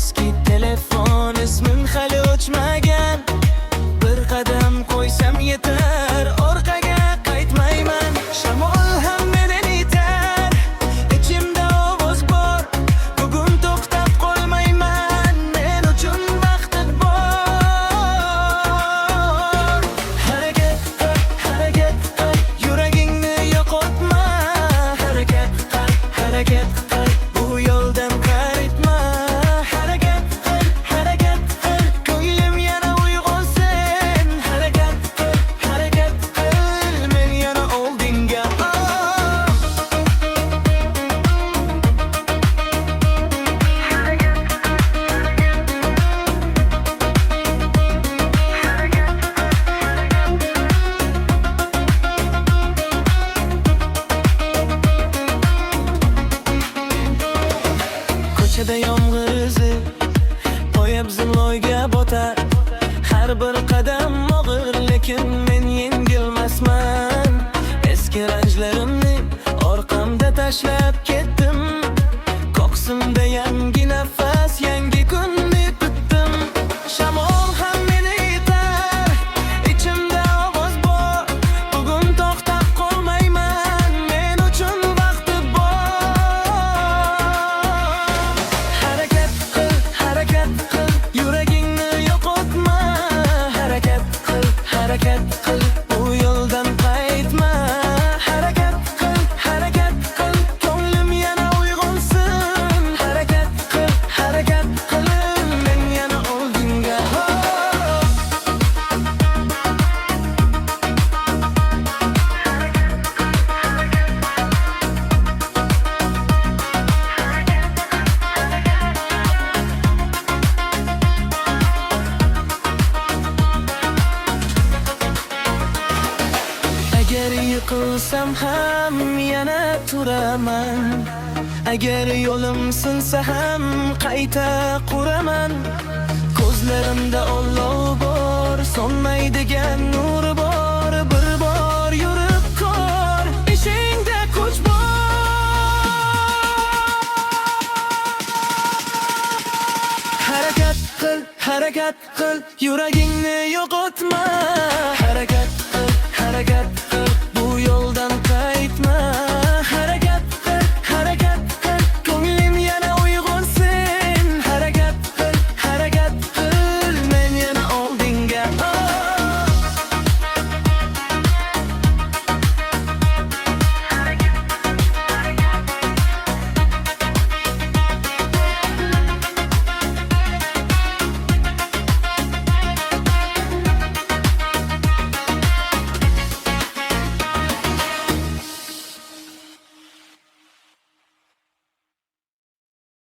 eski telefon, ismim hali o'chmagan. Bir qadam qo'ysam yetar, orqaga qaytmayman. Shamol ham meni itar, ichimda ovoz bor. Bugun to'xtab qolmayman, men uchun vaqt bor. Harakat qil, yuragingni yo'qotma. Harakat qil, bu yo'ldan qaytma. Harakat qil, ko'nglim yana uyg'onsin. Harakat qil, men yana oldinga. Ko'chada yomg'ir izi poyabzal loyga botar. Har bir qadam og'ir, lekin men yengilmasman. Eski ranjlarimni orqamda tashlab ketdim. Ko'ksimda yangi nafas, yangi kunni kutdim. Shamol ham meni itar, ichimda ovoz bor. Bugun to'xtab qolmayman, men uchun vaqt bor. Harakat qil, yuragingni yo'qotma. Harakat qil, bu yo'ldan qaytma. Harakat qil, ko'nglim yana uyg'onsin. Harakat qil, men yana oldinga. Agar yiqilsam ham yana turaman. Agar yo'lim sinsa ham qayta quraman. Ko'zlarimda olov bor, so'nmaydigan nur bor. Bir bor yurib ko'r, ishingda kuch bor. Harakat qil, yuragingni yo'qotma. Harakat qil,